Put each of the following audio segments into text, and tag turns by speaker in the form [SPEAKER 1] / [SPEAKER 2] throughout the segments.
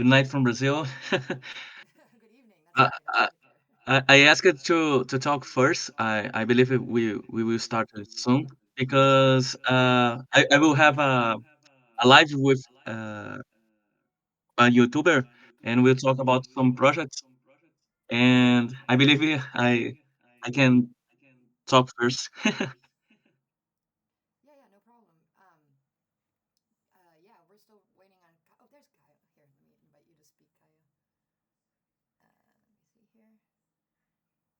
[SPEAKER 1] Good night from Brazil.
[SPEAKER 2] Good evening. That's
[SPEAKER 1] I
[SPEAKER 2] right. It's
[SPEAKER 1] I
[SPEAKER 2] night there.
[SPEAKER 1] I asked it to talk first. I believe we will start it soon because I will have a live with a YouTuber, and we'll talk about some projects. And I believe I can talk first.
[SPEAKER 2] Yeah, yeah, no problem. Yeah, we're still waiting on. Oh, there's Kaya. Here, let me invite you to speak, Kaya. Let me see here.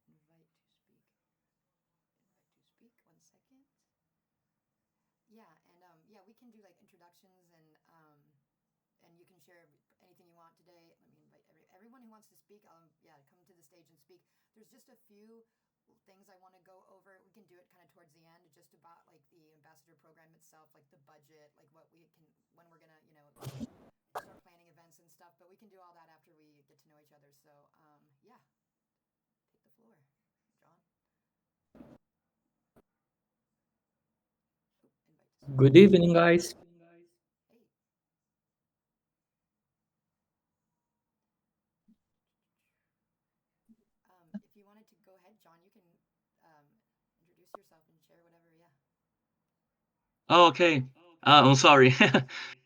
[SPEAKER 2] Invite to speak. Invite to speak. 1 second. Yeah, and yeah, we can do like introductions and you can share anything you want today. Let me invite everyone who wants to speak. Yeah, come to the stage and speak. There's just a few things I want to go over. We can do it kind of towards the end, just about like the ambassador program itself, like the budget, like what we can, when we're gonna, start planning events and stuff. But we can do all that after we get to know each other. So yeah, take the floor, John. Oop, invite to speak.
[SPEAKER 3] Good evening, guys.
[SPEAKER 2] Hey, if you wanted to go ahead, John, you can um, introduce yourself and share whatever. Yeah.
[SPEAKER 1] Oh, okay. I'm sorry.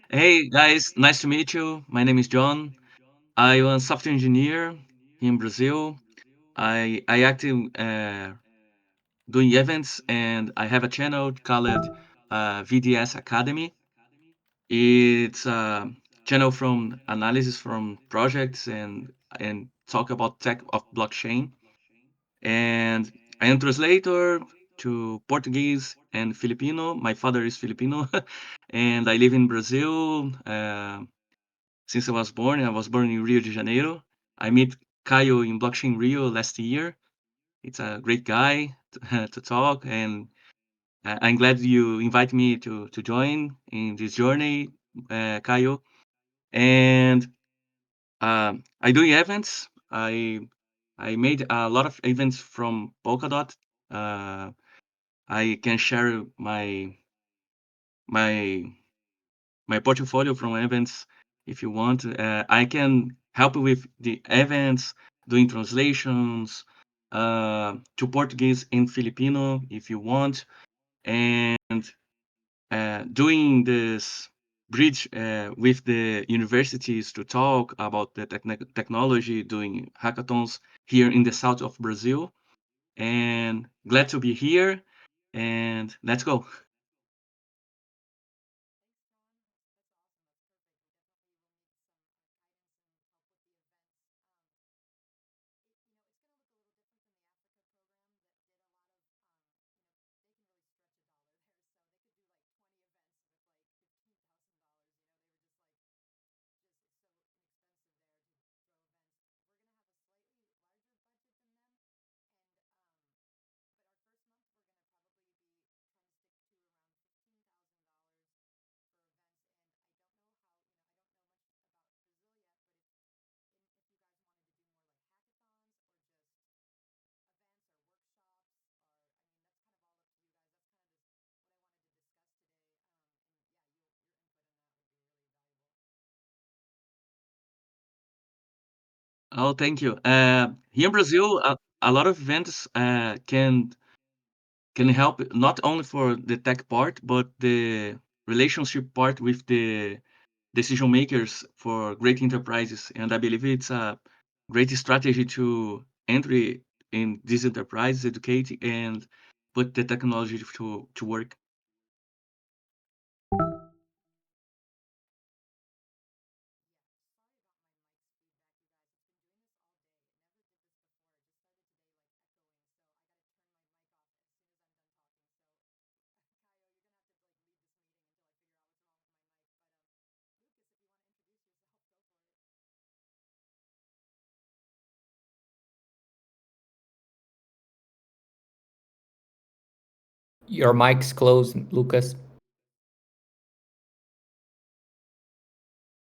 [SPEAKER 1] Hey guys, nice to meet you. My name is John. I'm a software engineer in Brazil. I active doing events, and I have a channel called VDS Academy. It's a channel from analysis from projects and talk about tech of blockchain. And I am translator to Portuguese and Filipino. My father is Filipino, and I live in Brazil since I was born. I was born in Rio de Janeiro. I met Caio in Blockchain Rio last year. It's a great guy to talk, and I'm glad you invite me to join in this journey, Caio. And I do events. I made a lot of events from Polkadot. Uh, I can share my my portfolio from events if you want. I can help with the events, doing translations to Portuguese and Filipino if you want, and doing this bridge with the universities to talk about the technology, doing hackathons here in the south of Brazil. And glad to be here. And let's go.
[SPEAKER 2] Thanks, John. That's awesome. That's perfect. We definitely will need some guidance and help with the events. It's going to look a little different than the Africa program that did a lot of, they can really stretch a dollar there. So they could do like 20 events with like $15,000. They were just like, just it's so inexpensive there to throw events. We're going to have a slightly larger budget than them, and but our first month we're going to probably be trying to stick to around $15,000 for events. And I don't know how, I don't know much about Brazil yet, but if you guys wanted to do more like hackathons or just events or workshops, or I mean that's kind of all up to you guys. That's kind of this what I wanted to discuss today. And yeah, your input on that would be really valuable.
[SPEAKER 1] Oh, thank you. Here in Brazil, a lot of events can help not only for the tech part, but the relationship part with the decision makers for great enterprises. And I believe it's a great strategy to entry in these enterprises, educate and put the technology to work.
[SPEAKER 2] Yeah, sorry about my mic's feedback, you guys. It's been doing this all day. It never did this before. It just started today, like echoing. So I got to turn my mic off as soon as I'm done talking. So, Kaio, you're gonna have to like lead this meeting until I figure out what's wrong with my mic. But Lucas, if you want to introduce yourself, go for it.
[SPEAKER 3] Your mic's closed, Lucas.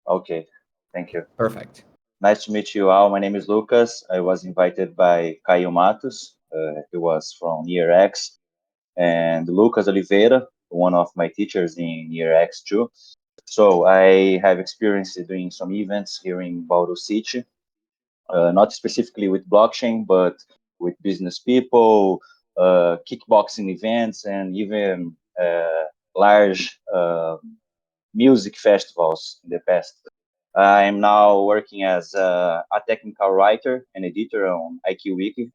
[SPEAKER 4] Okay, thank you.
[SPEAKER 3] Perfect.
[SPEAKER 4] Nice to meet you all. My name is Lucas. I was invited by Caio Matos. He was from Year X, and Lucas Oliveira, one of my teachers in Year X too. So I have experience doing some events here in Bauru City, not specifically with blockchain, but with business people, kickboxing events, and even large music festivals in the past. I'm now working as a technical writer and editor on IQWiki.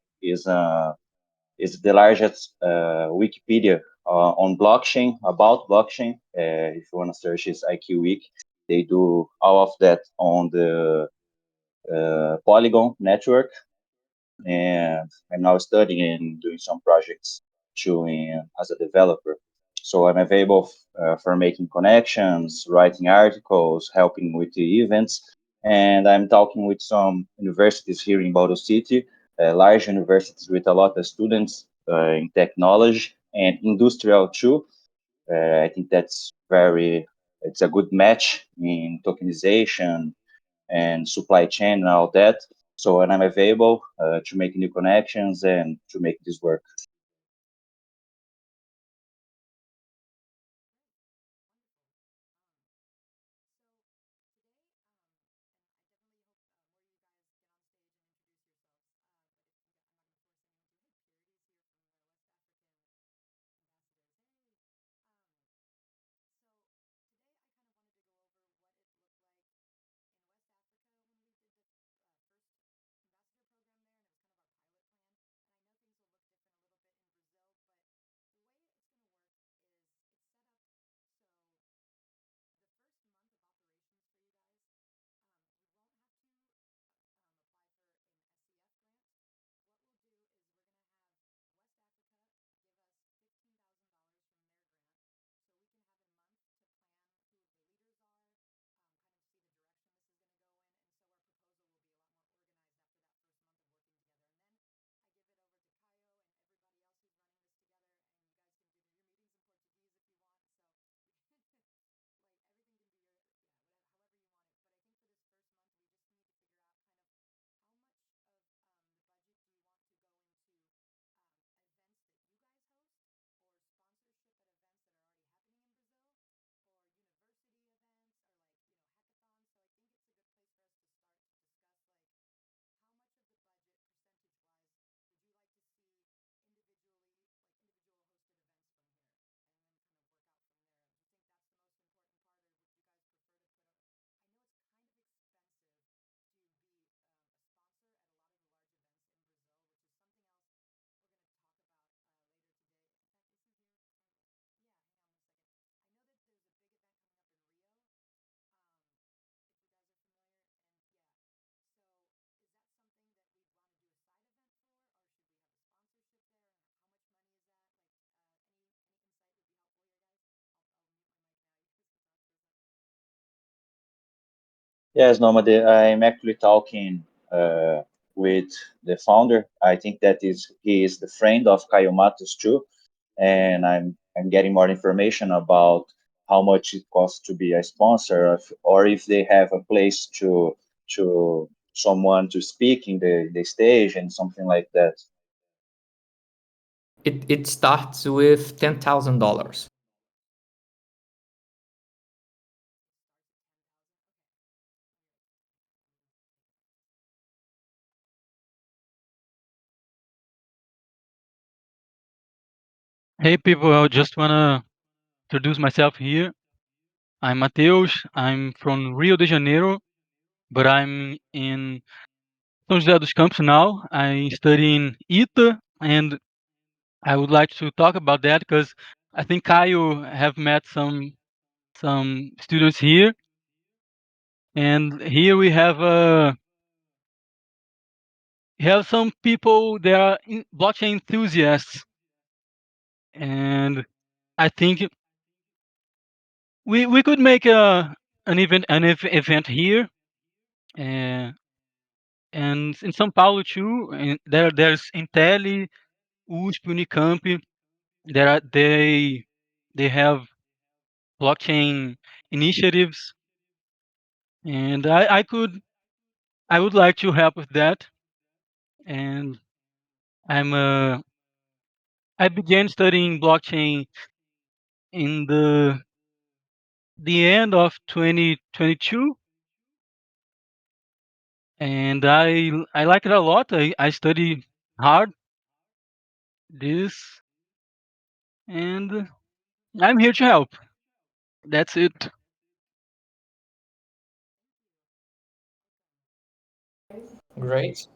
[SPEAKER 4] Is the largest Wikipedia on blockchain, about blockchain. If you want to search, it's IQWiki. They do all of that on the Polygon network, and I'm now studying and doing some projects too as a developer. So I'm available for making connections, writing articles, helping with the events, and I'm talking with some universities here in Bauru City, large universities with a lot of students in technology and industrial too. I think it's a good match in tokenization and supply chain and all that. So when I'm available to make new connections and to make this work. Yes, Nomade, I'm actually talking with the founder. I think that is he is the friend of Caio Matos too, and I'm getting more information about how much it costs to be a sponsor, or if they have a place to someone to speak in the stage and something like that.
[SPEAKER 3] It starts with $10,000.
[SPEAKER 5] Hey people, I just wanna introduce myself here. I'm Mateus. I'm from Rio de Janeiro, but I'm in São José dos Campos now. I study in ITA, and I would like to talk about that because I think Caio have met some students here, and here we have some people that are blockchain enthusiasts, and I think we could make event here. Uh, and in São Paulo too, and there's Intel, USP, Unicamp. They have blockchain initiatives, and I would like to help with that. And I'm I began studying blockchain in the the end of 2022, and I like it a lot. I study hard this, and I'm here to help. That's it.
[SPEAKER 3] Great.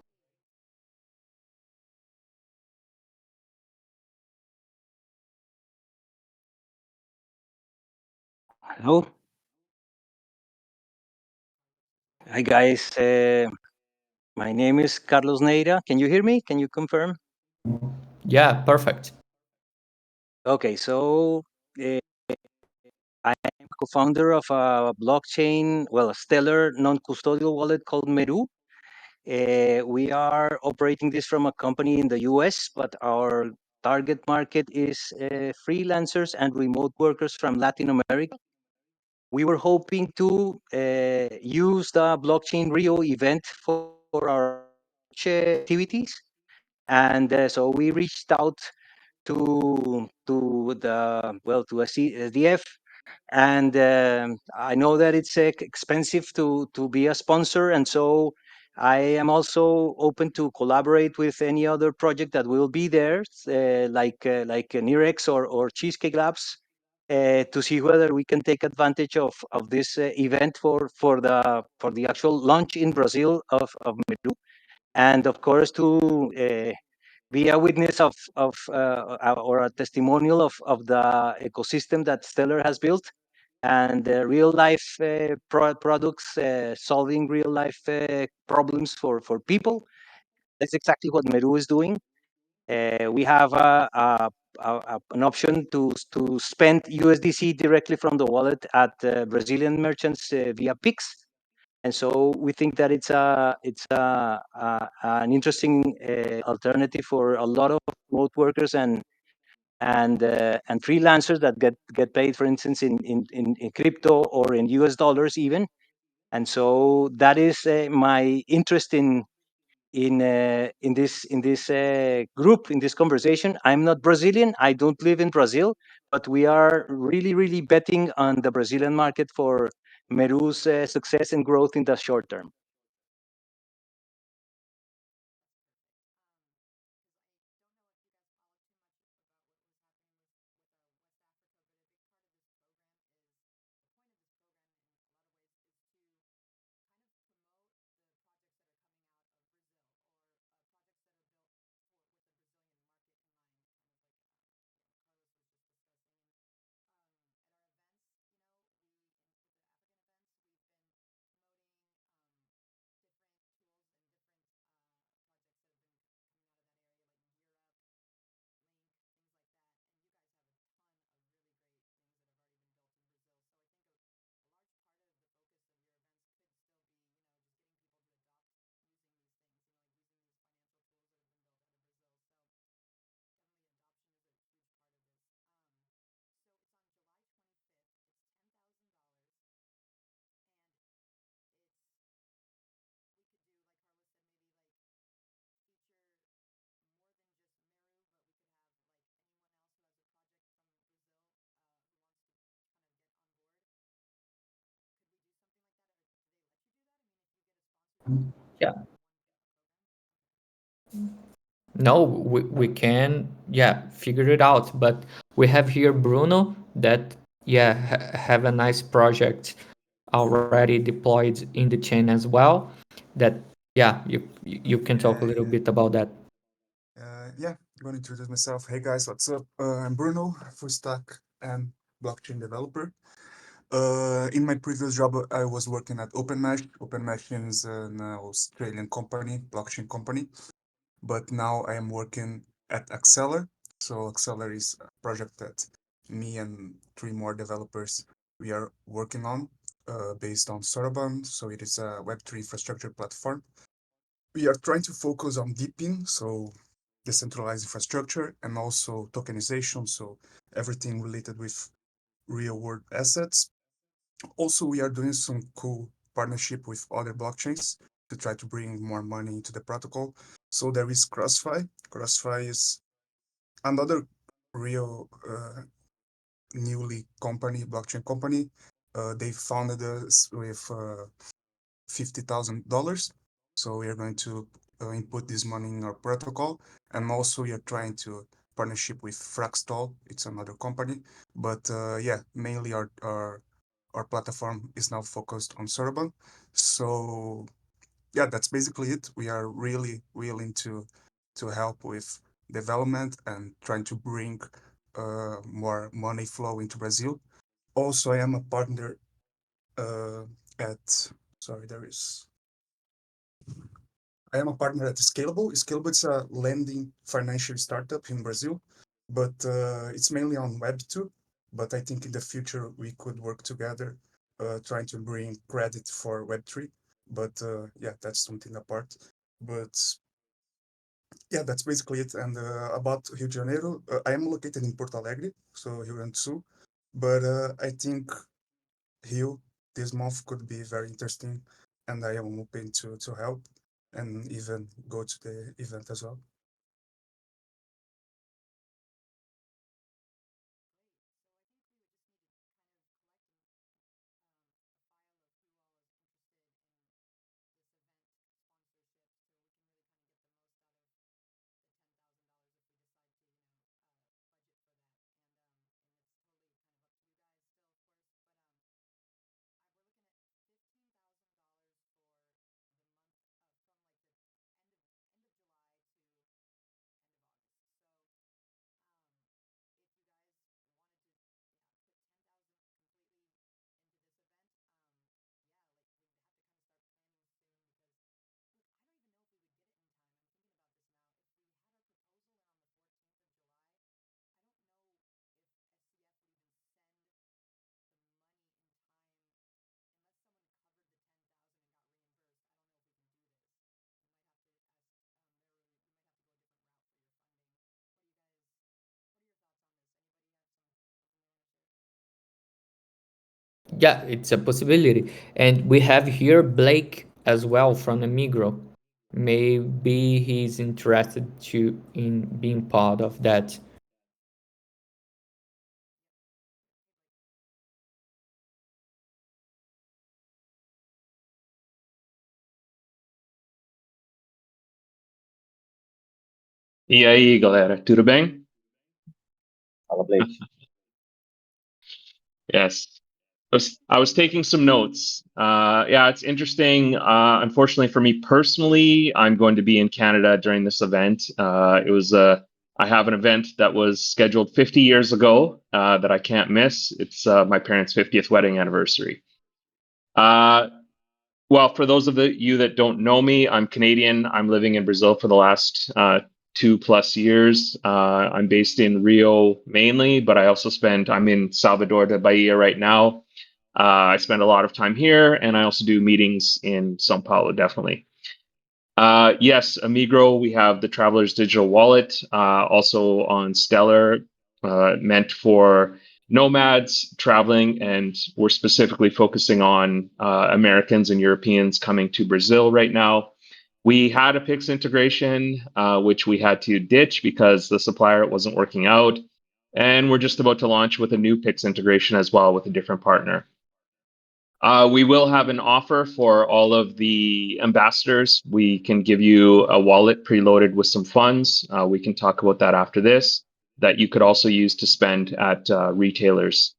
[SPEAKER 6] Hello. Hi, guys. My name is Carlos Neira. Can you hear me? Can you confirm?
[SPEAKER 3] Yeah, perfect.
[SPEAKER 6] Okay, so uh, I am co-founder of a blockchain, well, a Stellar non-custodial wallet called Meru. We are operating this from a company in the US, but our target market is freelancers and remote workers from Latin America. We were hoping to use the Blockchain Rio event for our activities. And so we reached out to the well to a CDF, and I know that it's expensive to be a sponsor, and so I am also open to collaborate with any other project that will be there, like Nirex or Cheesecake Labs, to see whether we can take advantage of this event for the actual launch in Brazil of Meru, and of course to be a witness of or a testimonial of the ecosystem that Stellar has built and real life products solving real life problems for people. That's exactly what Meru is doing. We have an option to spend USDC directly from the wallet at Brazilian merchants via Pix, and so we think that an interesting alternative for a lot of remote workers and freelancers that get paid, for instance, in crypto or in US dollars even. And so that is my interest in this group, in this conversation. I'm not Brazilian. I don't live in Brazil, but we are really betting on the Brazilian market for Meru's success and growth in the short term.
[SPEAKER 3] Yeah. No, we can, yeah, figure it out. But we have here Bruno that, yeah, have a nice project already deployed in the chain as well. That, yeah, you can talk a
[SPEAKER 7] Yeah,
[SPEAKER 3] little
[SPEAKER 7] yeah.
[SPEAKER 3] bit about that.
[SPEAKER 7] Yeah, I'm going to introduce myself. Hey guys, what's up? I'm Bruno, full stack and blockchain developer. In my previous job, I was working at OpenMesh. OpenMesh is an Australian company, blockchain company. But now I am working at Acceler. So Acceler is a project that me and three more developers we are working on, based on Soroban. So it is a Web3 infrastructure platform. We are trying to focus on deepin, so decentralized infrastructure, and also tokenization, so everything related with real world assets. Also, we are doing some cool partnership with other blockchains to try to bring more money into the protocol. So there is CrossFi. CrossFi is another real newly company, blockchain company. They founded us with $50,000. So we are going to input this money in our protocol. And also we are trying to partnership with Fractal. It's another company. But yeah, mainly our platform is now focused on Sorbonne. So yeah, that's basically it. We are really willing to help with development and trying to bring more money flow into Brazil. Also, I am a partner uh, at sorry, there is I am a partner at Scalable. Scalable is a lending financial startup in Brazil, but it's mainly on Web2. But I think in the future we could work together, trying to bring credit for Web3. But yeah, that's something apart. But yeah, that's basically it. And about Rio de Janeiro, I am located in Porto Alegre, so Rio Grande do Sul. But I think Rio this month could be very interesting, and I am open to help and even go to the event as well.
[SPEAKER 3] Yeah, it's a possibility. And we have here Blake as well from Emigro. Maybe he's interested to in being part of that.
[SPEAKER 8] E aí, galera, tudo bem?
[SPEAKER 4] Fala, Blake.
[SPEAKER 8] Yes. I was taking some notes. Yeah, it's interesting. Unfortunately for me personally, I'm going to be in Canada during this event. I have an event that was scheduled 50 years ago that I can't miss. It's my parents' 50th wedding anniversary. Uh, Well, for those of you that don't know me, I'm Canadian. I'm living in Brazil for the last 2+ years. I'm based in Rio mainly, but I'm in Salvador de Bahia right now. I spend a lot of time here, and I also do meetings in São Paulo, definitely. Yes, Amigro, we have the Traveler's Digital Wallet, also on Stellar, meant for nomads traveling, and we're specifically focusing on Americans and Europeans coming to Brazil right now. We had a Pix integration, which we had to ditch because the supplier wasn't working out. And we're just about to launch with a new Pix integration as well with a different partner. We will have an offer for all of the ambassadors. We can give you a wallet preloaded with some funds. We can talk about that after this, that you could also use to spend at retailers.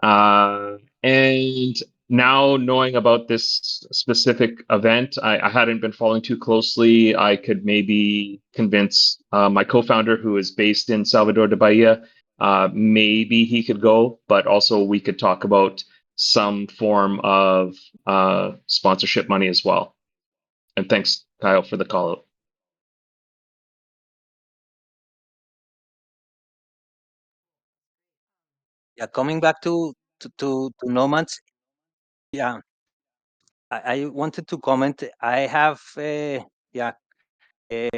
[SPEAKER 8] And now knowing about this specific event, I hadn't been following too closely. I could maybe convince my co-founder, who is based in Salvador de Bahia, maybe he could go, but also we could talk about some form of sponsorship money as well. And thanks, Kyle, for the call out.
[SPEAKER 6] Yeah, coming back to nomads. Yeah, I wanted to comment. I have yeah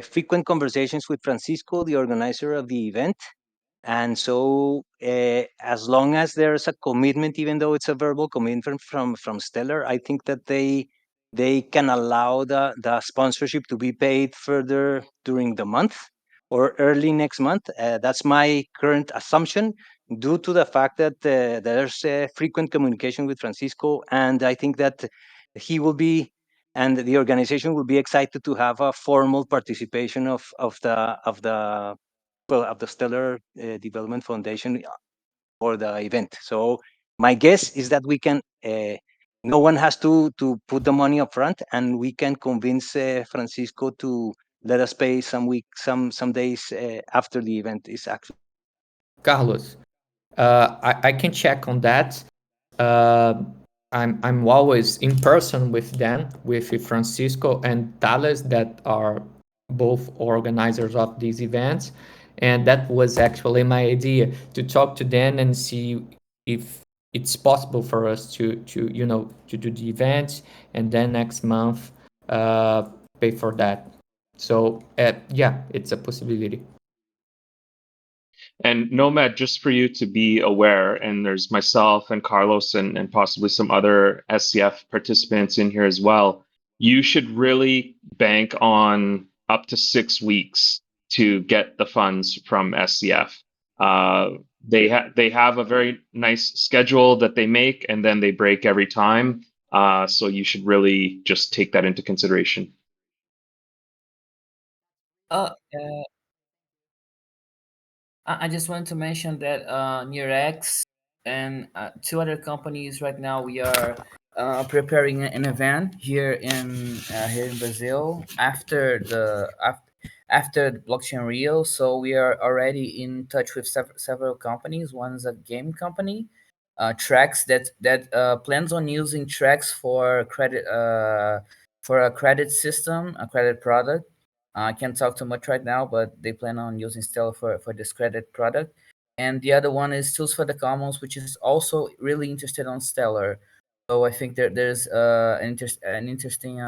[SPEAKER 6] frequent conversations with Francisco, the organizer of the event, and so as long as there's a commitment, even though it's a verbal commitment from Stellar, I think that they can allow the sponsorship to be paid further during the month. or early next month. That's my current assumption, due to the fact that there's frequent communication with Francisco, and I think that he will be, and the organization will be excited to have a formal participation of the Stellar Development Foundation for the event. So my guess is that we can. No one has to put the money up front, and we can convince Francisco to let us pay some days after the event is actually.
[SPEAKER 3] Carlos, I can check on that. Uh, I'm always in person with them, with Francisco and Thales, that are both organizers of these events, and that was actually my idea, to talk to them and see if it's possible for us to to do the events, and then next month pay for that. So yeah, it's a possibility.
[SPEAKER 8] And Nomad, just for you to be aware, and there's myself and Carlos and possibly some other SCF participants in here as well, you should really bank on up to 6 weeks to get the funds from SCF. They have a very nice schedule that they make, and then they break every time. So you should really just take that into consideration.
[SPEAKER 9] Uh, uh, I just wanted to mention that Neurex and two other companies right now, we are preparing an event here in Brazil after the blockchain Rio. So we are already in touch with several companies. One is a game company, Trax, that plans on using Trax for a credit system, a credit product. I can't talk too much right now, but they plan on using Stellar for this credit product. And the other one is Tools for the Commons, which is also really interested on Stellar. So I think there's an interesting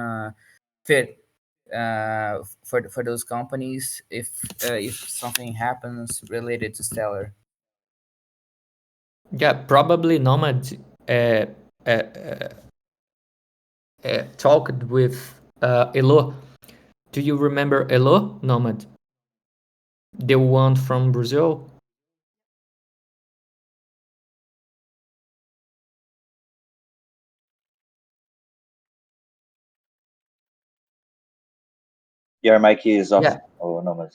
[SPEAKER 9] fit for those companies if something happens related to Stellar.
[SPEAKER 3] Yeah, probably Nomad uh, uh, uh, talked with Elo. Do you remember Elo, Nomad? The one from Brazil?
[SPEAKER 4] Your mic is off.
[SPEAKER 3] Yeah.
[SPEAKER 4] Oh, no, but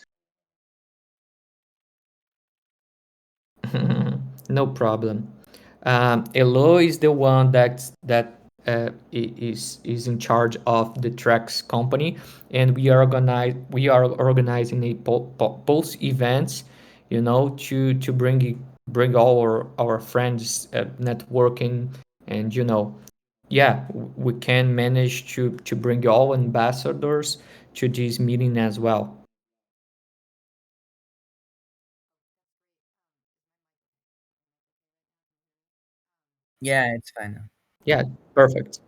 [SPEAKER 3] No problem. Elo is the one that is in charge of the Trax company, and we are organizing a pulse events, to bring all our friends, networking, and yeah, we can manage to bring all ambassadors to this meeting as well.
[SPEAKER 9] Yeah, it's fine.
[SPEAKER 3] Yeah, perfect.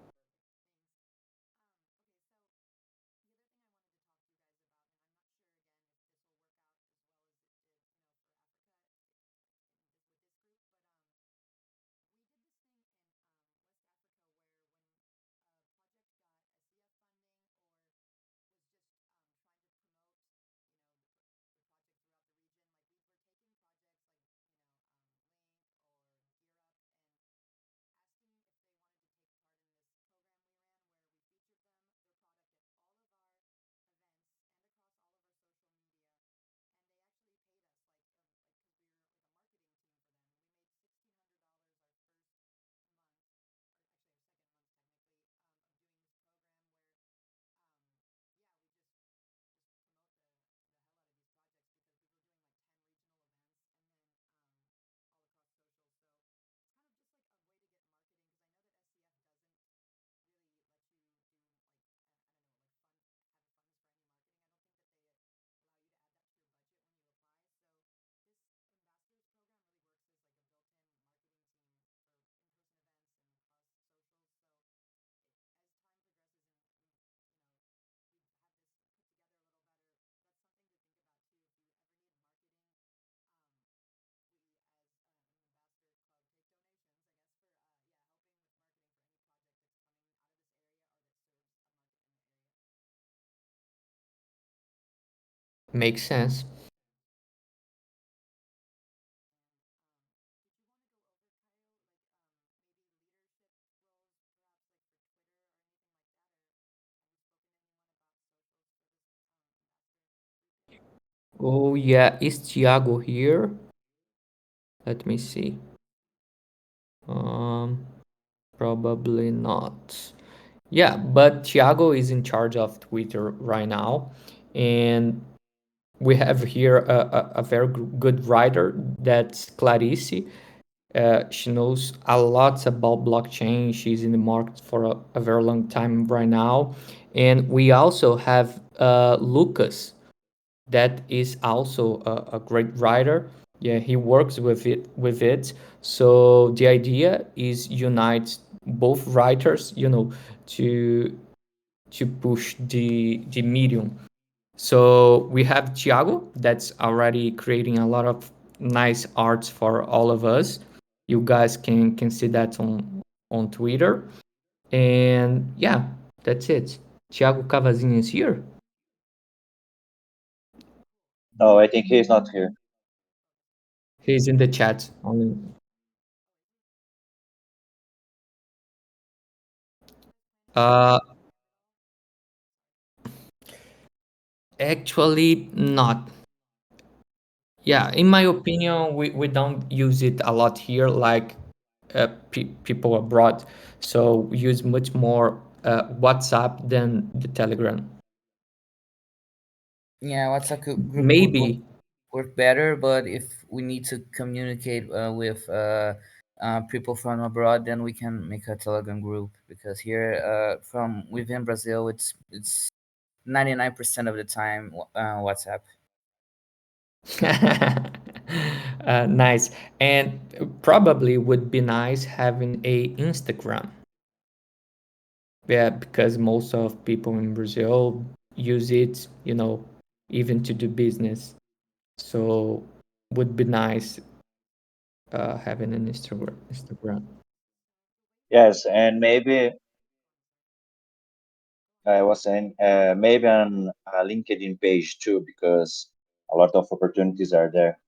[SPEAKER 3] Makes sense. Oh yeah, is Thiago here? Let me see. Um, Probably not. Yeah, but Thiago is in charge of Twitter right now, and we have here a very good writer, that's Clarice. She knows a lot about blockchain. She's in the market for a very long time right now. And we also have Lucas, that is also a great writer. Yeah, he works with it. So the idea is unite both writers, to push the medium. So we have Thiago, that's already creating a lot of nice arts for all of us. You guys can see that on Twitter. And yeah, that's it. Thiago Cavazinho is here.
[SPEAKER 4] No, I think he's not here.
[SPEAKER 3] He's in the chat only. Uh, Actually, not. Yeah, in my opinion, we don't use it a lot here, like people abroad. So we use much more WhatsApp than the Telegram.
[SPEAKER 9] Yeah, WhatsApp group would
[SPEAKER 3] Maybe.
[SPEAKER 9] work better, but if we need to communicate with people from abroad, then we can make a Telegram group, because here from within Brazil, it's 99% of the time WhatsApp.
[SPEAKER 3] Nice. And probably would be nice having a Instagram. Yeah, because most of people in Brazil use it, even to do business. So would be nice having an Instagram.
[SPEAKER 4] Yes, and maybe I was saying maybe on a LinkedIn page too, because a lot of opportunities are there.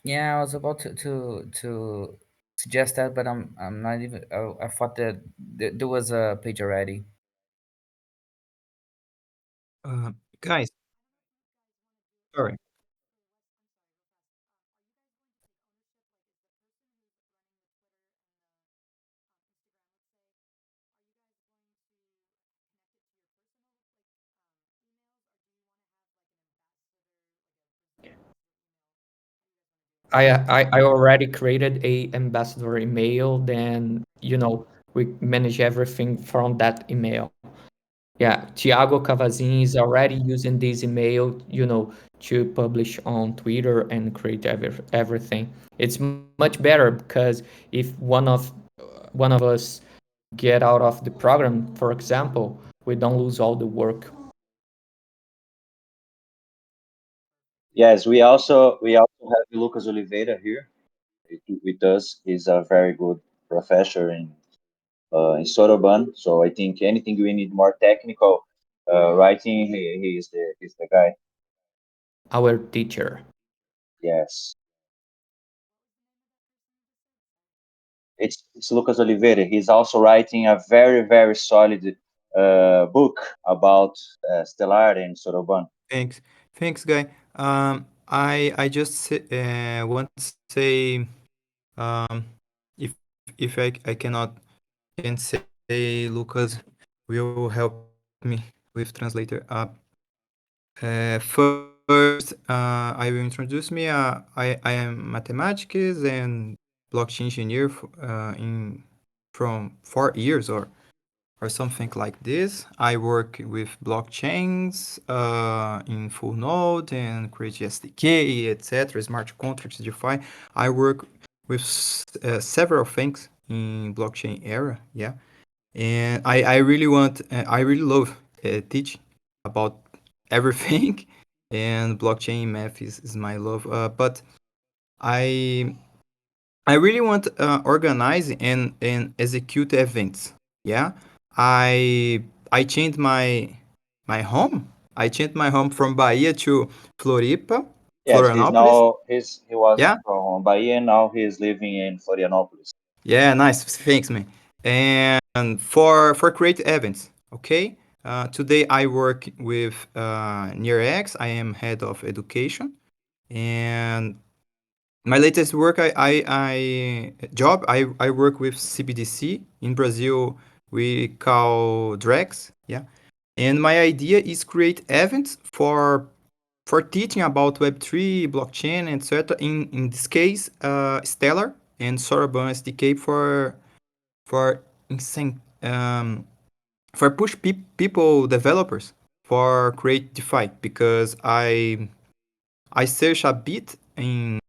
[SPEAKER 9] Yeah, I was about to suggest that, but I'm not even. I thought that there was a page already.
[SPEAKER 10] Guys, sorry.
[SPEAKER 3] I already created a ambassador email. Then we manage everything from that email. Yeah, Thiago Cavazin is already using this email, to publish on Twitter and create everything. It's much better because if one of us get out of the program, for example, we don't lose all the work.
[SPEAKER 4] Yes, we also have Lucas Oliveira here with us. He's a very good professor in Soroban. So I think anything we need more technical writing, he's the guy.
[SPEAKER 3] Our teacher.
[SPEAKER 4] Yes, it's Lucas Oliveira. He's also writing a very very solid book about Stellar and Soroban.
[SPEAKER 10] Thanks. Thanks, guy. I just want to say, um, if I cannot can say Lucas will help me with translator. First, I will introduce me. I am mathematics and blockchain engineer in from 4 years or something like this. I work with blockchains in full node and create SDK, etc., smart contracts, DeFi. I work with several things in blockchain era, yeah. And I really I really love teaching about everything, and blockchain math is my love. But I I really want organize and execute events. Yeah, I changed my home. I changed my home from Bahia to Floripa,
[SPEAKER 4] Yes,
[SPEAKER 10] Florianopolis.
[SPEAKER 4] he was
[SPEAKER 10] Yeah,
[SPEAKER 4] from Bahia. Now he's living in Florianopolis.
[SPEAKER 10] yeah, nice. Thanks, man. And for create events, okay. Today I work with NearX. I am head of education, and my latest work I work with CBDC in Brazil. We call Drex, yeah. And my idea is create events for teaching about Web3, blockchain, etc. In this case, Stellar and Soroban SDK for insane for push people developers for create DeFi, because I search a bit in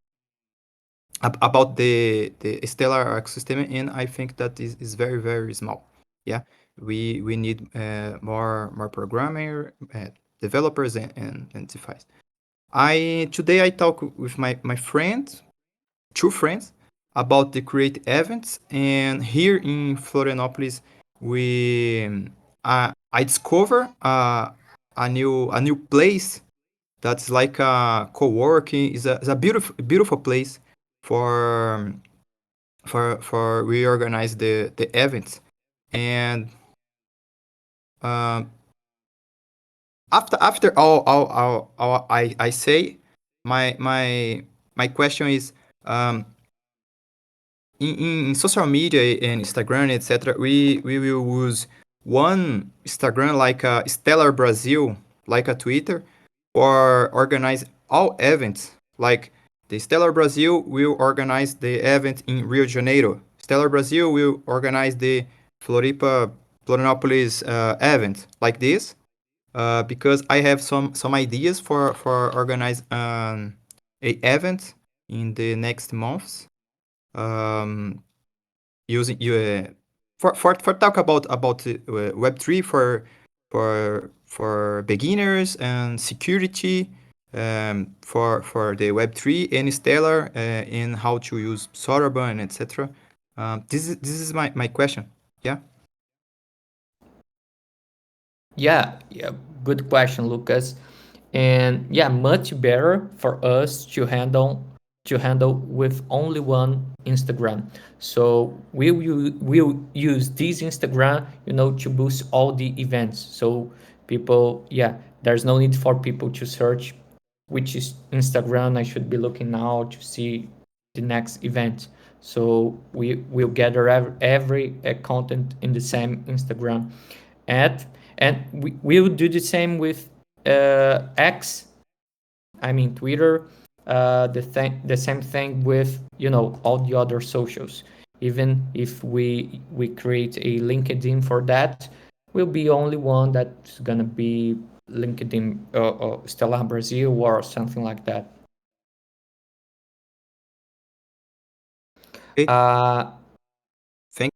[SPEAKER 10] about the Stellar ecosystem, and I think that is very very small. Yeah, we need more programmer developers and DeFi. I today I talk with my friends, two friends, about the create events, and here in Florianopolis, we I discover a new place that's like a co-working. Is a beautiful place for for we organize the events, and um, after all I say, my question is, um, in social media and Instagram, etc., we will use one Instagram like a Stellar Brazil, like a Twitter, or organize all events. Like the Stellar Brazil will organize the event in Rio de Janeiro. Stellar Brazil will organize the Florianopolis event like this, because I have some ideas for organize a event in the next months, um, using for talk about Web3 for beginners and security, for the Web3 and Stellar, and how to use Soroban, etc. This is my question. Yeah.
[SPEAKER 3] Yeah, good question, Lucas. And yeah, much better for us to handle with only one Instagram. So we'll use this Instagram, to boost all the events. So people, yeah, there's no need for people to search which is Instagram I should be looking now to see the next event. So we will gather every content in the same Instagram ad, and we will do the same with X. I mean Twitter. The same thing with all the other socials. Even if we create a LinkedIn for that, will be only one that's gonna be LinkedIn, Stellar Brazil or something like that.
[SPEAKER 10] Okay.
[SPEAKER 3] Uh,
[SPEAKER 10] Thank.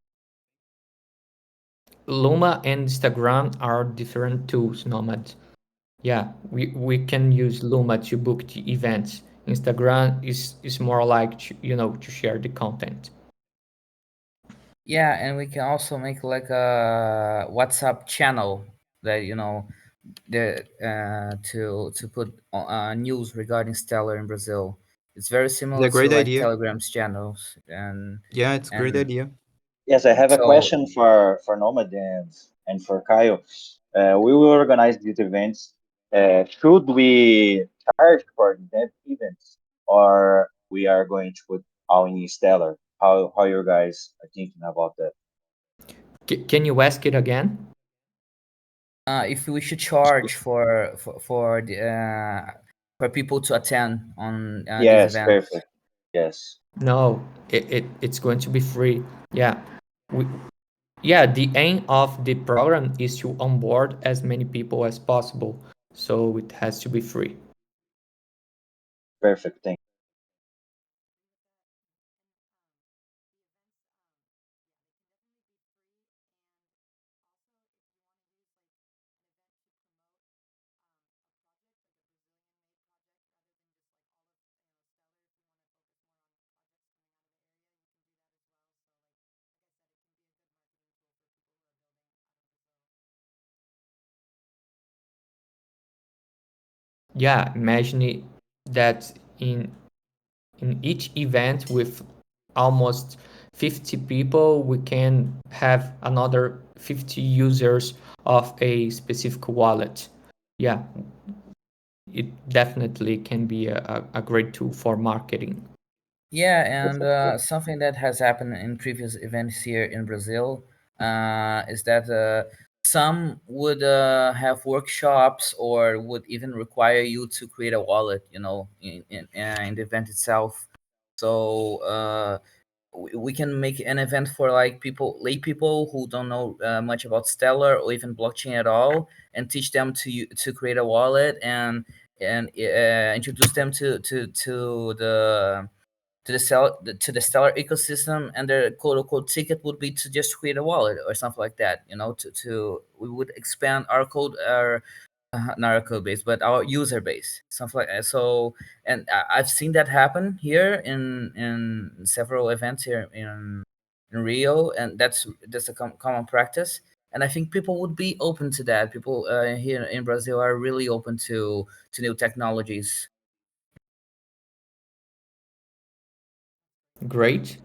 [SPEAKER 3] Luma and Instagram are different tools, Nomad. Yeah, we can use Luma to book the events. Instagram is more like to share the content.
[SPEAKER 9] Yeah, and we can also make like a WhatsApp channel that the to put news regarding Stellar in Brazil. It's very
[SPEAKER 10] It's a
[SPEAKER 9] similar to
[SPEAKER 10] great
[SPEAKER 9] like
[SPEAKER 10] idea.
[SPEAKER 9] Telegram's channels, and
[SPEAKER 10] Yeah, it's a great
[SPEAKER 9] and
[SPEAKER 10] idea.
[SPEAKER 4] Yes, I have a
[SPEAKER 9] so
[SPEAKER 4] question for Nomad and for Kyle. We will organize these events. Should we charge for that events, or we are going to put all in Stellar? How you guys are thinking about that?
[SPEAKER 3] Can you ask it again?
[SPEAKER 9] if we should charge for the for people to attend on these
[SPEAKER 4] Yes,
[SPEAKER 9] events.
[SPEAKER 4] perfect. Yes,
[SPEAKER 3] No, it's going to be free. Yeah, we, yeah. The aim of the program is to onboard as many people as possible, so it has to be free.
[SPEAKER 4] perfect. Thank
[SPEAKER 3] Yeah, imagine that in each event with almost 50 people, we can have another 50 users of a specific wallet. Yeah, it definitely can be a great tool for marketing.
[SPEAKER 9] Yeah, and something that has happened in previous events here in Brazil is that some would have workshops or would even require you to create a wallet, in the event itself. So we can make an event for like lay people who don't know much about Stellar or even blockchain at all, and teach them to create a wallet and introduce them to the Stellar ecosystem, and their quote unquote ticket would be to just create a wallet or something like that. To we would expand our code, our not our code base, but our user base, something like that. So, and I've seen that happen here in several events here in Rio, and that's a common practice. And I think people would be open to that. People here in Brazil are really open to new technologies.
[SPEAKER 3] Great.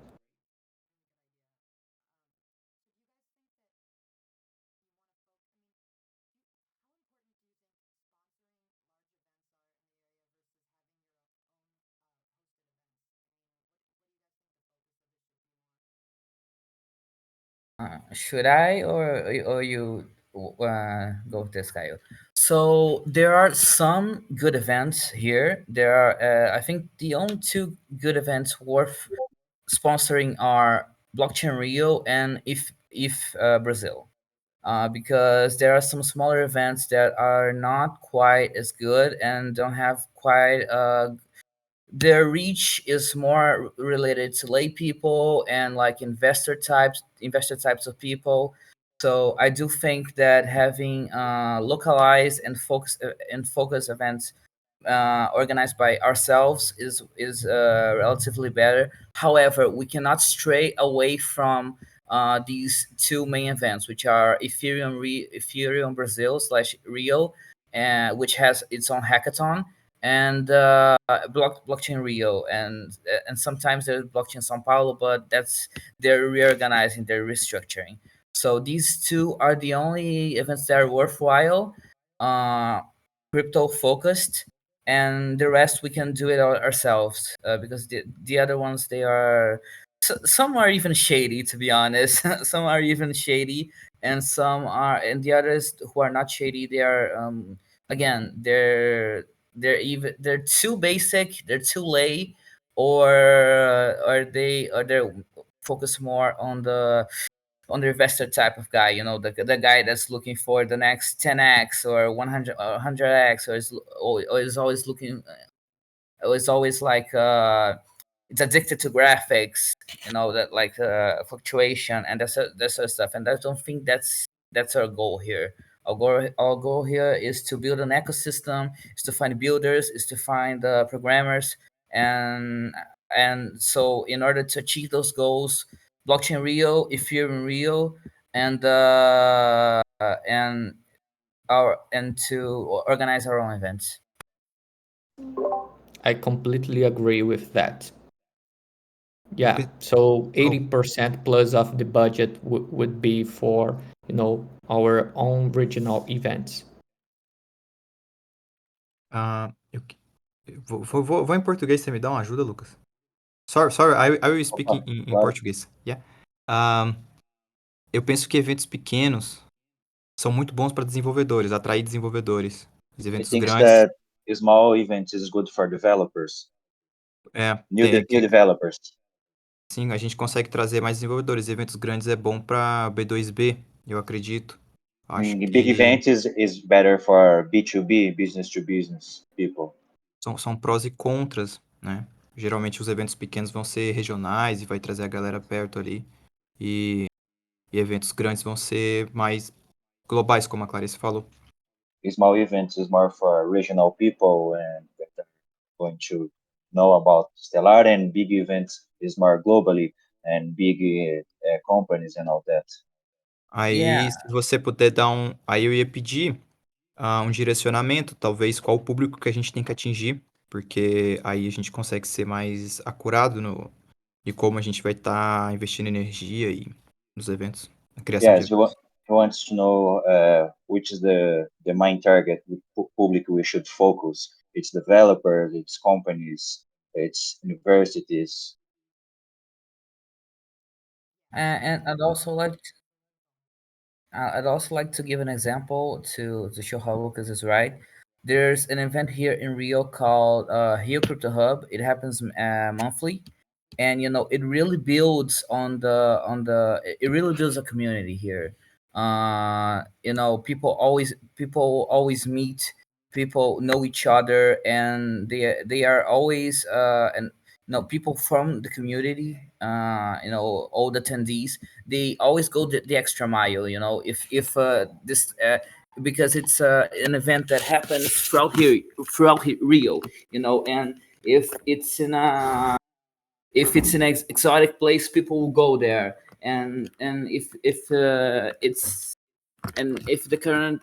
[SPEAKER 9] Should I or you go with this, Kyle? So there are some good events here. There are, I think, the only two good events worth sponsoring are Blockchain Rio and if Brazil, because there are some smaller events that are not quite as good and don't have quite their reach is more related to lay people and like investor types of people. So I do think that having localized and focus events organized by ourselves is relatively better. However, we cannot stray away from these two main events, which are Ethereum Brazil slash Rio, which has its own hackathon, and blockchain Rio, and sometimes there's blockchain São Paulo, but they're reorganizing, they're restructuring. So these two are the only events that are worthwhile, uh, crypto focused, and the rest we can do it ourselves, because the other ones, they are some are even shady, to be honest. Some are even shady, and the others who are not shady, they are again, they're too basic, they're too lay, or they're focused more on the investor type of guy, the guy that's looking for the next 10x or 100 or 100x, or is always looking, or is always like it's addicted to graphics, that like fluctuation and that sort of stuff. And I don't think that's our goal here. Our goal here is to build an ecosystem, is to find builders, is to find programmers, and so in order to achieve those goals, blockchain Rio, Ethereum Rio, and to organize our own events.
[SPEAKER 3] I completely agree with that. Yeah,
[SPEAKER 10] Okay.
[SPEAKER 3] so 80% plus of the budget would be for, our own regional events.
[SPEAKER 10] Eu vou em português, você me dá uma ajuda, Lucas? Sorry, I will speak
[SPEAKER 4] Opa,
[SPEAKER 10] in
[SPEAKER 4] claro.
[SPEAKER 10] português. Yeah. Eu penso que eventos pequenos são muito bons para desenvolvedores, atrair desenvolvedores. Os
[SPEAKER 4] He
[SPEAKER 10] eventos
[SPEAKER 4] thinks
[SPEAKER 10] grandes,
[SPEAKER 4] that small events is good for developers, new developers.
[SPEAKER 10] sim, a gente consegue trazer mais desenvolvedores. Eventos grandes é bom para B2B, eu acredito. Acho
[SPEAKER 4] Big
[SPEAKER 10] que
[SPEAKER 4] events is better for B2B, business to business people.
[SPEAKER 10] são prós e contras, né? Geralmente os eventos pequenos vão ser regionais e vai trazer a galera perto ali. E eventos grandes vão ser mais globais, como a Clarice falou.
[SPEAKER 4] Small events is more for regional people and that are going to know about Stellar, and big events is more globally and big companies and all that.
[SPEAKER 10] Aí,
[SPEAKER 9] Yeah.
[SPEAKER 10] se você puder dar Aí eu ia pedir um direcionamento, talvez qual o público que a gente tem que atingir, porque aí a gente consegue ser mais acurado e como a gente vai estar investindo energia e nos eventos, na criação de
[SPEAKER 4] Yes,
[SPEAKER 10] eventos.
[SPEAKER 4] he wants to know which is the main target with public we should focus. It's developers, it's companies, it's universities.
[SPEAKER 9] And I'd also like to give an example to show how Lucas is right. There's an event here in Rio called Rio Crypto Hub. It happens monthly, and it really builds it really builds a community here. People always meet, people know each other, and they are always and people from the community, all the attendees, they always go the extra mile. If this because it's an event that happens throughout Rio, and if it's an exotic place, people will go there. And if the current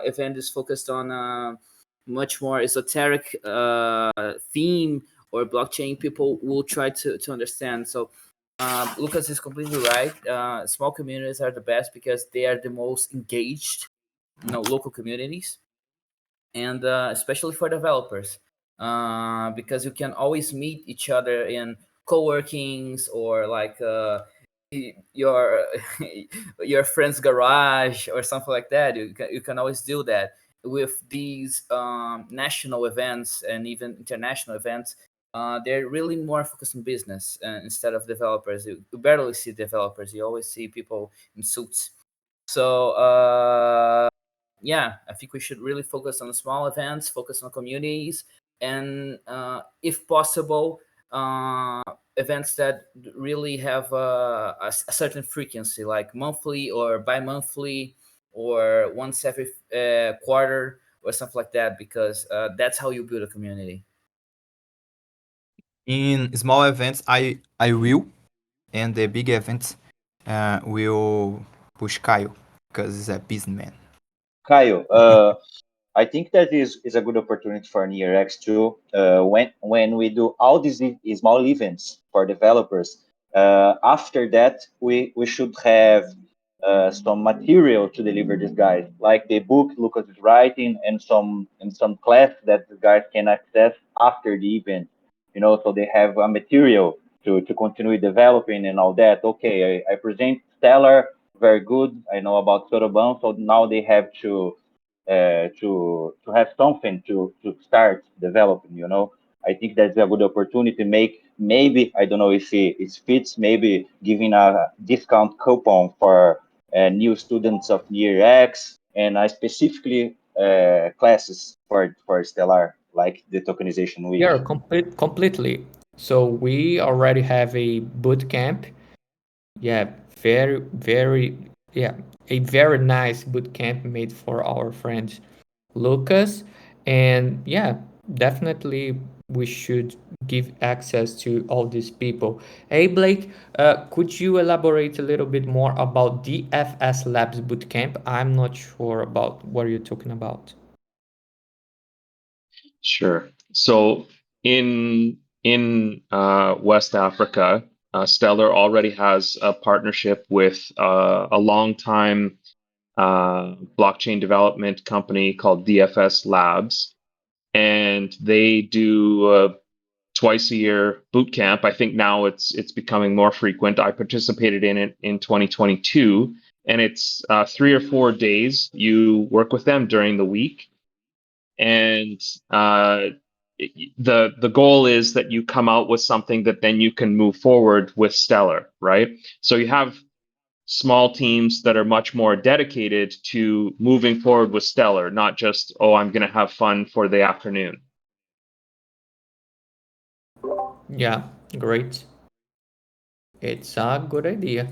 [SPEAKER 9] event is focused on a much more esoteric theme or blockchain, people will try to understand. So Lucas is completely right. Small communities are the best because they are the most engaged, local communities, and especially for developers, because you can always meet each other in co-workings or like your your friend's garage or something like that. You can always do that with these national events and even international events. They're really more focused on business instead of developers. You barely see developers. You always see people in suits. So yeah, I think we should really focus on small events, focus on communities, and if possible, events that really have a certain frequency, like monthly or bi-monthly or once every quarter or something like that, because that's how you build a community.
[SPEAKER 10] In small events, I will, and the big events will push Kyle because he's a businessman.
[SPEAKER 4] Kyle, I think that is a good opportunity for NearX too. When we do all these small events for developers, after that we should have some material to deliver these guys, like the book Lucas is writing and some class that the guys can access after the event. So they have a material to continue developing and all that. Okay, I present Stellar, very good. I know about Soroban, so now they have to have something to start developing. I think that's a good opportunity. Make maybe I don't know if it fits. Maybe giving a discount coupon for new students of Year X and specifically classes for Stellar, like the tokenization week.
[SPEAKER 3] Yeah, completely. So we already have a boot camp. Yeah, yeah, a very nice boot camp made for our friend Lucas. And yeah, definitely we should give access to all these people. Hey Blake, could you elaborate a little bit more about DFS Labs Bootcamp? I'm not sure about what you're talking about.
[SPEAKER 8] Sure. So in West Africa, Stellar already has a partnership with a long-time blockchain development company called DFS Labs, and they do twice a year boot camp. I think now it's becoming more frequent. I participated in it in 2022, and it's 3 or 4 days. You work with them during the week, and the goal is that you come out with something that then you can move forward with Stellar, right? So you have small teams that are much more dedicated to moving forward with Stellar, not just, oh, I'm going to have fun for the afternoon.
[SPEAKER 3] Yeah, great. It's a good idea.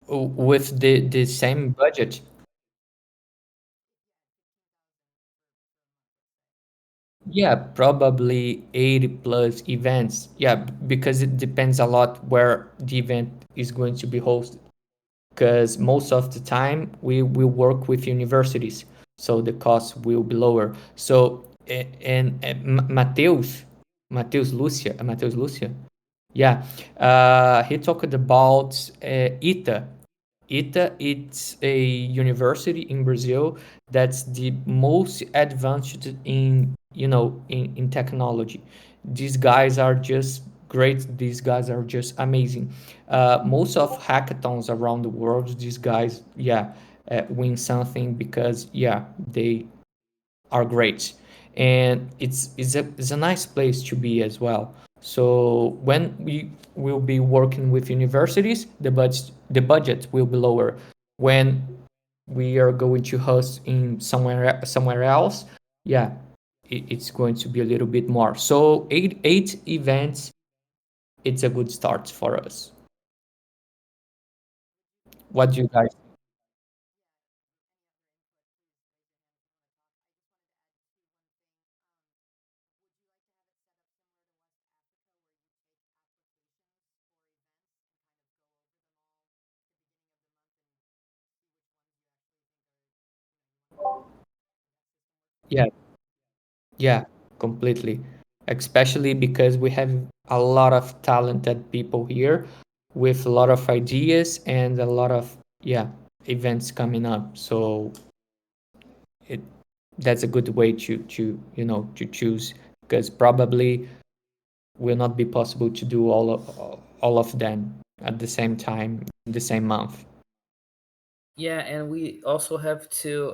[SPEAKER 3] with the same budget. Yeah, probably 80 plus events. Yeah, because it depends a lot where the event is going to be hosted. Because most of the time we will work with universities, so the cost will be lower. So and Mateus Lucia, yeah, he talked about ITA. ITA, it's a university in Brazil that's the most advanced in, in technology. These guys are just great. These guys are just amazing. Most of hackathons around the world, these guys, yeah, win something because, yeah, they are great, and it's a nice place to be as well. So when we will be working with universities, the budget will be lower. When we are going to host in somewhere else, yeah, it's going to be a little bit more. So eight events, it's a good start for us. What do you guys? Yeah, yeah, completely. Especially because we have a lot of talented people here with a lot of ideas and a lot of, yeah, events coming up. So it that's a good way to choose, because probably will not be possible to do all of them at the same time, the same month.
[SPEAKER 9] Yeah, and we also have to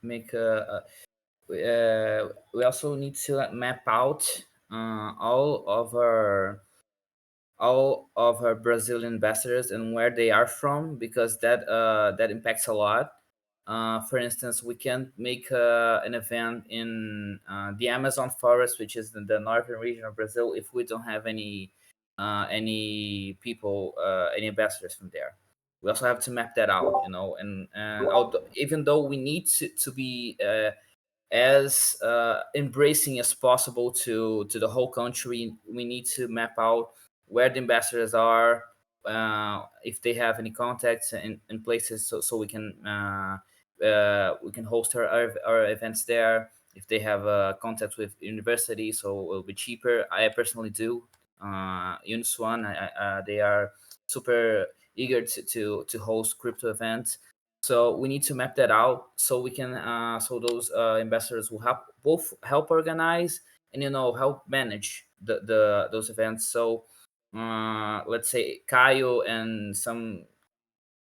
[SPEAKER 9] make we also need to map out all of our Brazilian ambassadors and where they are from, because that impacts a lot. For instance, we can make an event in the Amazon forest, which is in the northern region of Brazil, if we don't have any people, any ambassadors from there. We also have to map that out, and even though we need to be as embracing as possible to the whole country, we need to map out where the ambassadors are, if they have any contacts in places, so we can host our events there. If they have contacts with universities, so it will be cheaper. I personally do. Uniswan, they are super eager to host crypto events. So we need to map that out so we can so those investors will help organize and help manage the those events. So let's say Caio and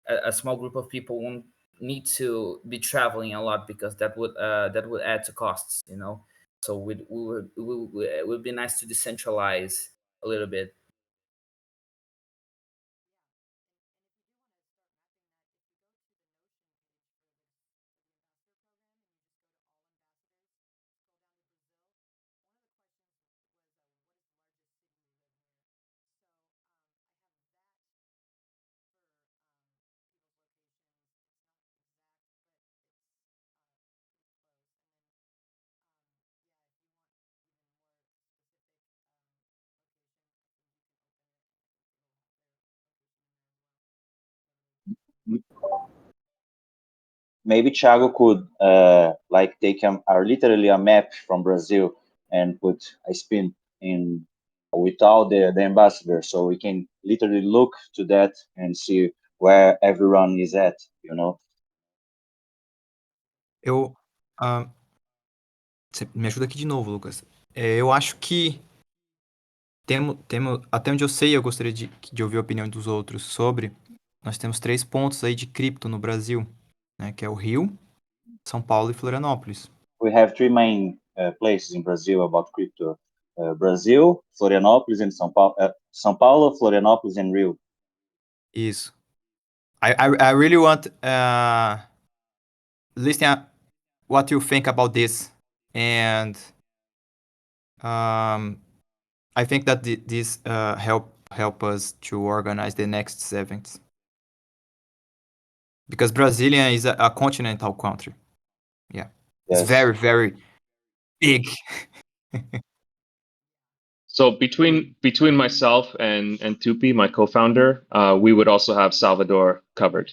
[SPEAKER 9] a small group of people won't need to be traveling a lot, because that would add to costs. So it would be nice to decentralize a little bit.
[SPEAKER 4] Maybe Thiago could like take literally a map from Brazil and put a spin in with all the ambassadors, so we can literally look to that and see where everyone is at, you know.
[SPEAKER 10] Eu. ah, Você me ajuda aqui de novo, Lucas. Eu acho que até onde eu sei, eu gostaria de ouvir a opinião dos outros sobre. Nós temos 3 pontos aí de cripto no Brasil, né? Que é o Rio, São Paulo e Florianópolis.
[SPEAKER 4] We have three main places in Brazil about crypto: Brazil, Florianópolis, and São Paulo, Florianópolis, and Rio.
[SPEAKER 10] Isso. I really want listen what you think about this, and I think that this help us to organize the next events. because Brasilia is a continental country. Yeah, it's
[SPEAKER 4] Yes.
[SPEAKER 10] very, very big.
[SPEAKER 8] So between myself and Tupi, my co-founder, we would also have Salvador covered.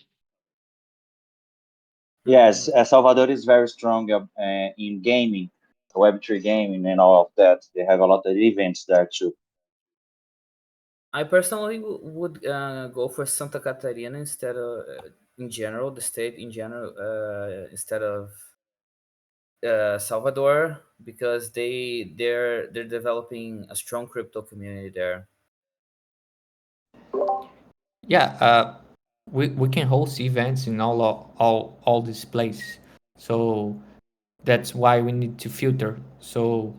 [SPEAKER 4] Yes, Salvador is very strong in gaming, Web3 gaming, and all of that. They have a lot of events there too.
[SPEAKER 9] I personally would go for Santa Catarina instead of, in general, the state in general, instead of Salvador, because they're developing a strong crypto community there.
[SPEAKER 3] Yeah, we can host events in all these places. So that's why we need to filter. So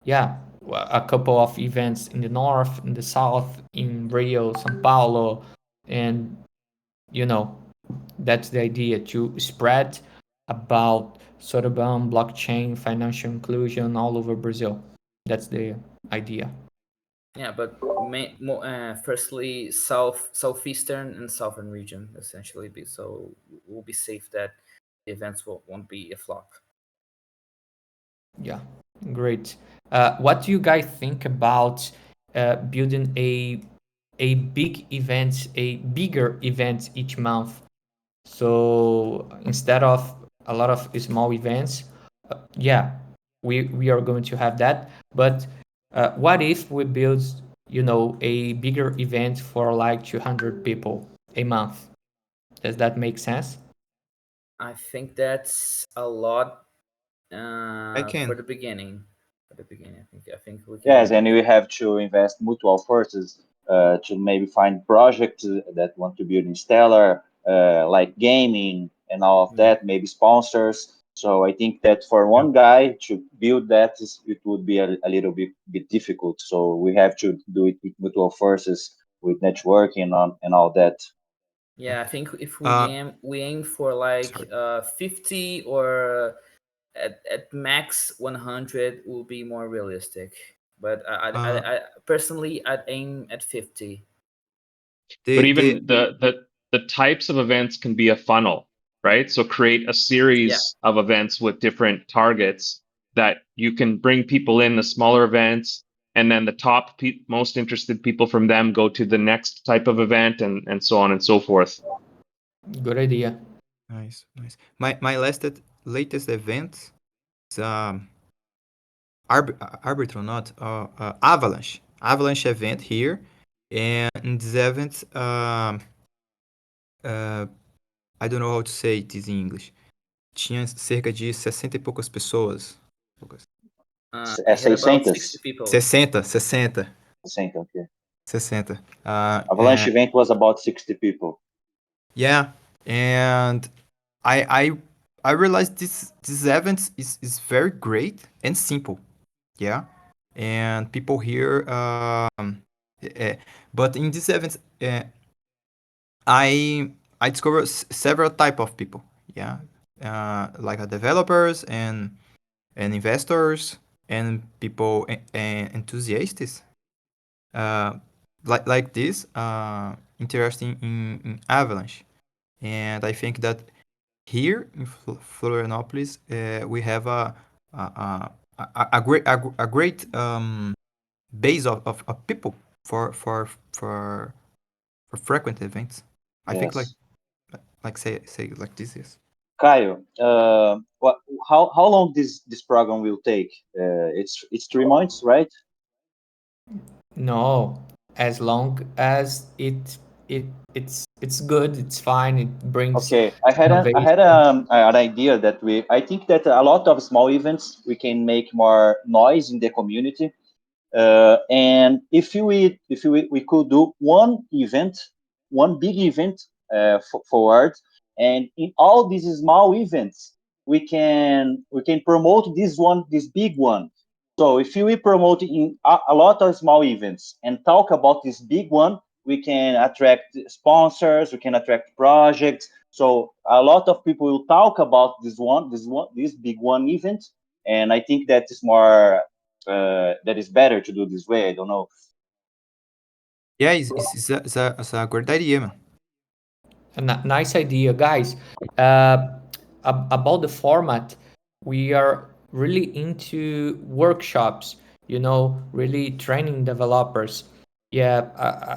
[SPEAKER 3] yeah, a couple of events in the north, in the south, in Rio, São Paulo, and you know that's the idea, to spread about Sorbonne blockchain financial inclusion all over Brazil. That's the idea.
[SPEAKER 9] Yeah, but firstly, southeastern and southern region essentially, so we'll be safe that the events won't be a flop.
[SPEAKER 3] Yeah, great. What do you guys think about building a bigger event each month? So instead of a lot of small events, yeah, we are going to have that. But what if we build, a bigger event for like 200 people a month? Does that make sense?
[SPEAKER 9] I think that's a lot
[SPEAKER 10] I
[SPEAKER 9] for
[SPEAKER 10] can.
[SPEAKER 9] the beginning. I think we
[SPEAKER 4] Yes,
[SPEAKER 9] can.
[SPEAKER 4] and we have to invest mutual forces to maybe find projects that want to build in Stellar, like gaming and all of
[SPEAKER 9] Mm.
[SPEAKER 4] that, maybe sponsors. So I think that for
[SPEAKER 10] Yeah.
[SPEAKER 4] one guy to build that, it would be a little bit difficult. So we have to do it with mutual forces, with networking and all that.
[SPEAKER 9] Yeah, I think if
[SPEAKER 10] Uh,
[SPEAKER 9] we aim for like
[SPEAKER 10] sorry.
[SPEAKER 9] 50 or at max 100 will be more realistic. But
[SPEAKER 10] Uh,
[SPEAKER 9] I personally I'd aim at 50.
[SPEAKER 8] But
[SPEAKER 10] the
[SPEAKER 8] even the types of events can be a funnel, right? So create a
[SPEAKER 9] Yeah.
[SPEAKER 8] series of events with different targets that you can bring people in the smaller events, and then the most interested people from them go to the next type of event, and so on and so forth.
[SPEAKER 3] Good idea.
[SPEAKER 10] nice, nice. My latest event is Arbitron, not Avalanche event here, and in this event, uh, I don't know how to say this in English. Tinha cerca de 60 e poucas pessoas.
[SPEAKER 9] I had about 60
[SPEAKER 4] 600,
[SPEAKER 9] people.
[SPEAKER 10] 60, 60,
[SPEAKER 4] 60, okay.
[SPEAKER 10] 60.
[SPEAKER 4] Avalanche event was about 60 people.
[SPEAKER 10] Yeah, and I I I realized this event is very great and simple. Yeah, and people here. Uh, but in this event, I discovered several type of people. Yeah, like developers and investors and people enthusiasts. Uh, like this. Interesting in Avalanche, and I think that here in Florianopolis, we have a great base of people for for for for frequent events. I think
[SPEAKER 4] Yes.
[SPEAKER 10] say like this is.
[SPEAKER 4] Caio, how long this program will take? It's 3 months, right?
[SPEAKER 3] No, as long as it's good, it's fine. It brings
[SPEAKER 4] Okay,
[SPEAKER 3] innovation.
[SPEAKER 4] an idea that I think that a lot of small events we can make more noise in the community. And if we could do one event, one big event forward, and in all these small events, we can promote this big one. So if we promote in a lot of small events and talk about this big one, we can attract sponsors, we can attract projects. So a lot of people will talk about this big one event, and I think that is more that is better to do this way. I don't know.
[SPEAKER 10] Yeah, it's a great idea, man.
[SPEAKER 3] Nice idea, guys. About the format, we are really into workshops, really training developers. Yeah,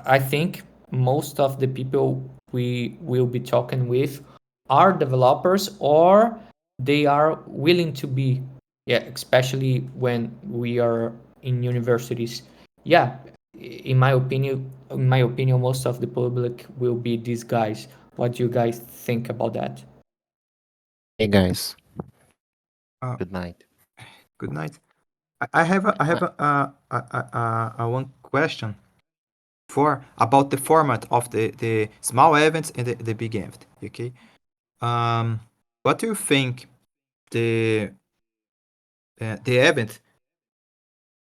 [SPEAKER 3] I think most of the people we will be talking with are developers or they are willing to be, yeah, especially when we are in universities. Yeah, in my opinion, most of the public will be these guys. What do you guys think about that?
[SPEAKER 11] Hey guys,
[SPEAKER 10] Uh,
[SPEAKER 11] good night.
[SPEAKER 10] good night. I have a one question for about the format of the small events and the big event. Okay. Um, what do you think the the event?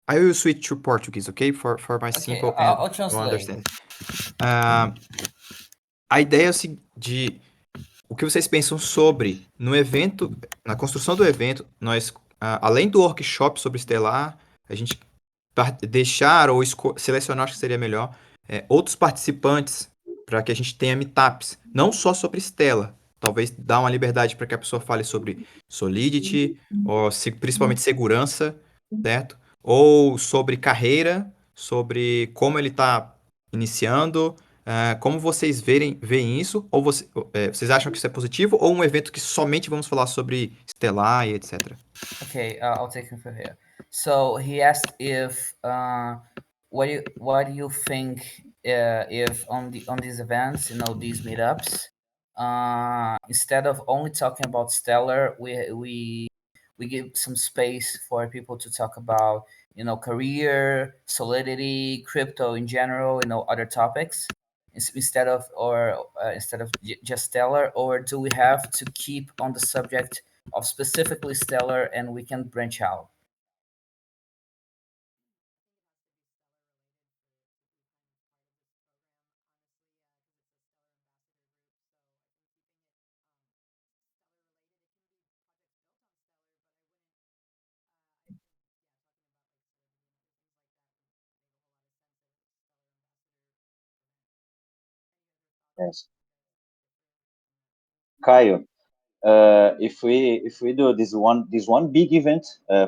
[SPEAKER 10] I will switch to Portuguese, okay, for my
[SPEAKER 9] Okay,
[SPEAKER 10] simple
[SPEAKER 9] I'll
[SPEAKER 10] and
[SPEAKER 9] translate.
[SPEAKER 10] understanding. Um, a ideia é de o que vocês pensam sobre no evento, na construção do evento, nós, além do workshop sobre Estelar, a gente deixar ou selecionar, acho que seria melhor, outros participantes para que a gente tenha meetups, não só sobre Stella, talvez dar uma liberdade para que a pessoa fale sobre Solidity, ou principalmente segurança, certo? Ou sobre carreira, sobre como ele está iniciando, como vocês veem isso? Ou vocês acham que isso é positivo? Ou um evento que somente vamos falar sobre Stellar e etc?
[SPEAKER 9] Okay, I'll take him from here. So he asked if what do you think if on these events, these meetups, instead of only talking about Stellar, we give some space for people to talk about career, Solidity, crypto in general, other topics instead of just Stellar, or do we have to keep on the subject of specifically Stellar and we can branch out?
[SPEAKER 4] Yes. Caio, if we do this one big event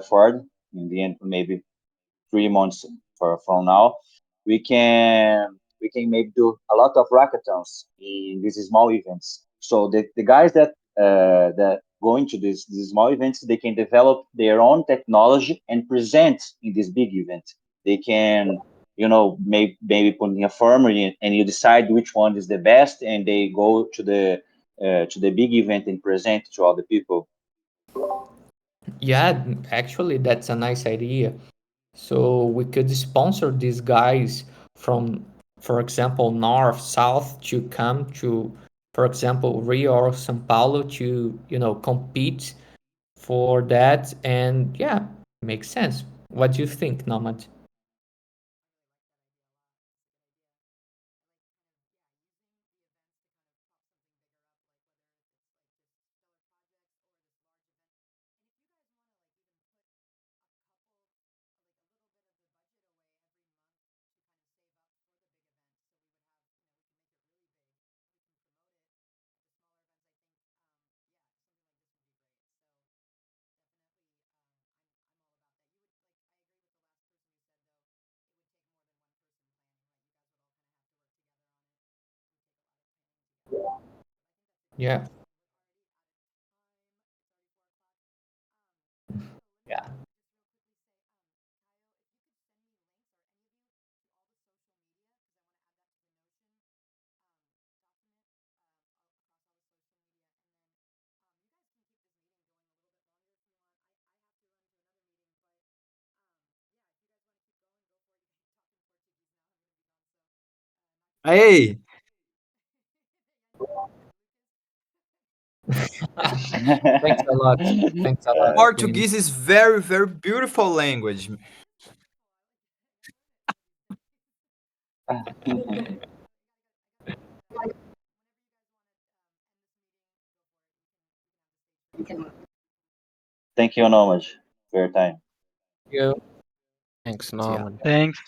[SPEAKER 4] forward in the end, maybe 3 months from now, we can maybe do a lot of hackathons in these small events. So the guys that go into these small events, they can develop their own technology and present in this big event. They can, maybe put in a firm and you decide which one is the best, and they go to the big event and present to other people.
[SPEAKER 3] Yeah, actually, that's a nice idea. So we could sponsor these guys from, for example, North, South to come to, for example, Rio or São Paulo to, compete for that. And yeah, makes sense. What do you think, Nomad? Yeah. Yeah.
[SPEAKER 10] Hey,
[SPEAKER 3] Thanks a lot. Thanks a lot, Vini.
[SPEAKER 10] Portuguese is very, very beautiful language.
[SPEAKER 4] Thank you so much for your time.
[SPEAKER 3] You.
[SPEAKER 11] Thanks,
[SPEAKER 3] Yeah.
[SPEAKER 11] Norman.
[SPEAKER 5] Thanks.